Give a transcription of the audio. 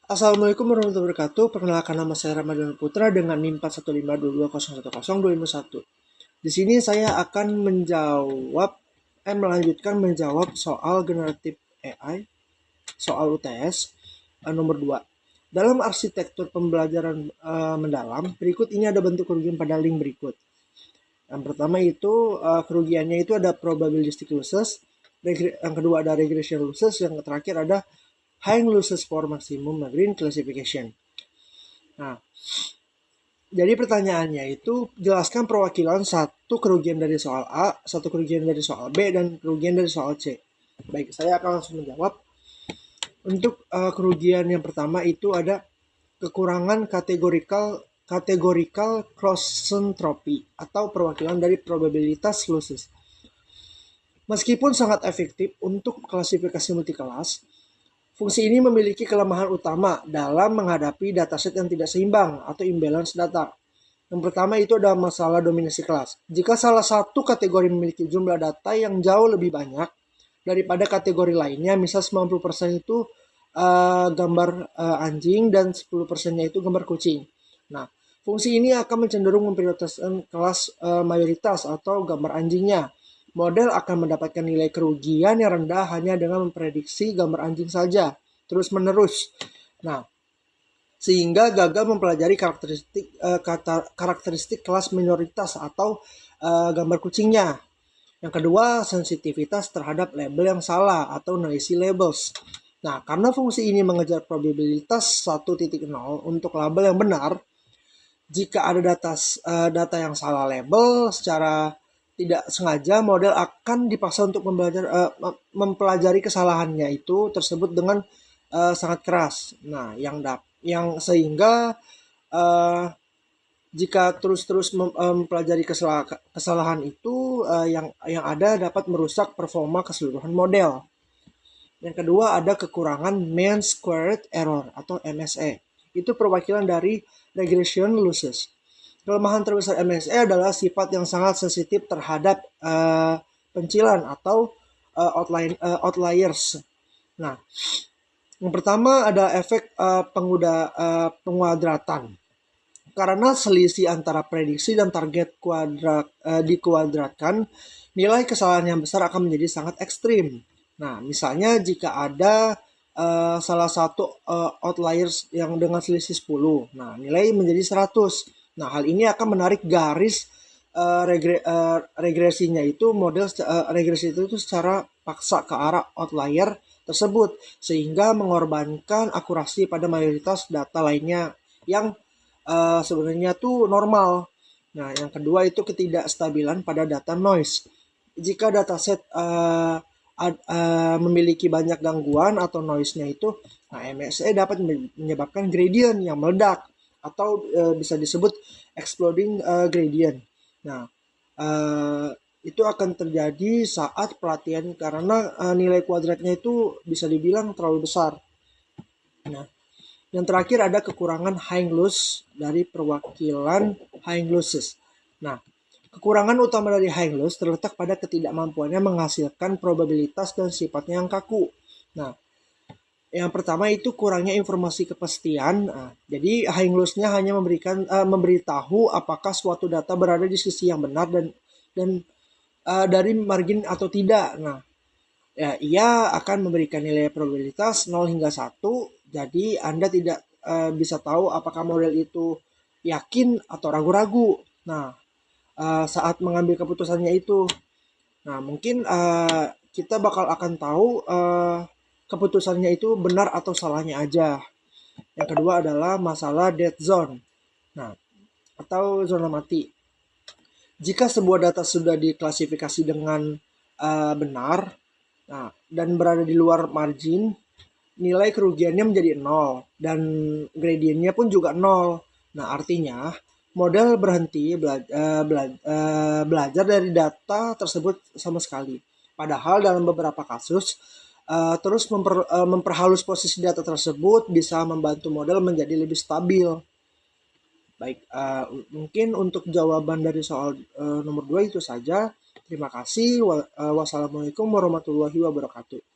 Assalamualaikum warahmatullahi wabarakatuh. Perkenalkan, nama saya Ramadhan Putra dengan NIM 41522010210. Di sini saya akan melanjutkan menjawab soal generatif AI, soal UTS nomor 2. Dalam arsitektur pembelajaran mendalam, berikut ini ada bentuk kerugian pada link berikut. Yang pertama itu kerugiannya itu ada probabilistic losses, yang kedua ada regression losses, yang terakhir ada high losses for maximum green classification. Nah, jadi pertanyaannya itu jelaskan perwakilan satu kerugian dari soal A, satu kerugian dari soal B, dan kerugian dari soal C. Baik, saya akan langsung menjawab. Untuk kerugian yang pertama itu ada kekurangan kategorikal cross-entropy atau perwakilan dari probabilitas losses. Meskipun sangat efektif untuk klasifikasi multikelas, fungsi ini memiliki kelemahan utama dalam menghadapi dataset yang tidak seimbang atau imbalance data. Yang pertama itu ada masalah dominasi kelas. Jika salah satu kategori memiliki jumlah data yang jauh lebih banyak daripada kategori lainnya, misal 90% itu gambar anjing dan 10%-nya itu gambar kucing. Nah, fungsi ini akan mencenderung memprioritaskan kelas mayoritas atau gambar anjingnya. Model akan mendapatkan nilai kerugian yang rendah hanya dengan memprediksi gambar anjing saja, terus-menerus. Nah, sehingga gagal mempelajari karakteristik kelas minoritas atau gambar kucingnya. Yang kedua, sensitivitas terhadap label yang salah atau noisy labels. Nah, karena fungsi ini mengejar probabilitas 1.0 untuk label yang benar, jika ada data yang salah label secara tidak sengaja, model akan dipaksa untuk mempelajari kesalahannya itu tersebut dengan sangat keras. Nah, yang sehingga uh, jika terus-terus mempelajari kesalahan itu yang ada dapat merusak performa keseluruhan model. Yang kedua ada kekurangan mean squared error atau MSE. Itu perwakilan dari regression losses. Kelemahan terbesar MSE adalah sifat yang sangat sensitif terhadap pencilan atau outliers. Nah, yang pertama ada efek penguadratan. Karena selisih antara prediksi dan target dikuadratkan, nilai kesalahan yang besar akan menjadi sangat ekstrim. Nah, misalnya jika ada salah satu outliers yang dengan selisih 10, nah nilai menjadi 100. Nah, hal ini akan menarik garis regresinya itu, model regresi itu secara paksa ke arah outlier tersebut, sehingga mengorbankan akurasi pada mayoritas data lainnya yang sebenarnya tuh normal. Nah, yang kedua itu ketidakstabilan pada data noise. Jika dataset memiliki banyak gangguan atau noise-nya itu, nah MSE dapat menyebabkan gradient yang meledak atau bisa disebut exploding gradient. Nah, itu akan terjadi saat pelatihan karena nilai kuadratnya itu bisa dibilang terlalu besar. Nah, yang terakhir ada kekurangan high loss dari perwakilan high losses. Nah, kekurangan utama dari high loss terletak pada ketidakmampuannya menghasilkan probabilitas dan sifatnya yang kaku. Nah, yang pertama itu kurangnya informasi kepastian. Nah, jadi high loss-nya hanya memberitahu apakah suatu data berada di sisi yang benar dan dari margin atau tidak. Nah, ya, ia akan memberikan nilai probabilitas 0 hingga 1. Jadi Anda tidak bisa tahu apakah model itu yakin atau ragu-ragu. Nah, saat mengambil keputusannya itu. Nah, mungkin kita bakal akan tahu keputusannya itu benar atau salahnya aja. Yang kedua adalah masalah dead zone. Nah, atau zona mati. Jika sebuah data sudah diklasifikasi dengan benar, nah, dan berada di luar margin, nilai kerugiannya menjadi 0 dan gradientnya pun juga 0. Nah, artinya model berhenti belajar dari data tersebut sama sekali. Padahal dalam beberapa kasus terus memperhalus posisi data tersebut bisa membantu model menjadi lebih stabil. Baik, mungkin untuk jawaban dari soal nomor 2 itu saja. Terima kasih. Wassalamualaikum warahmatullahi wabarakatuh.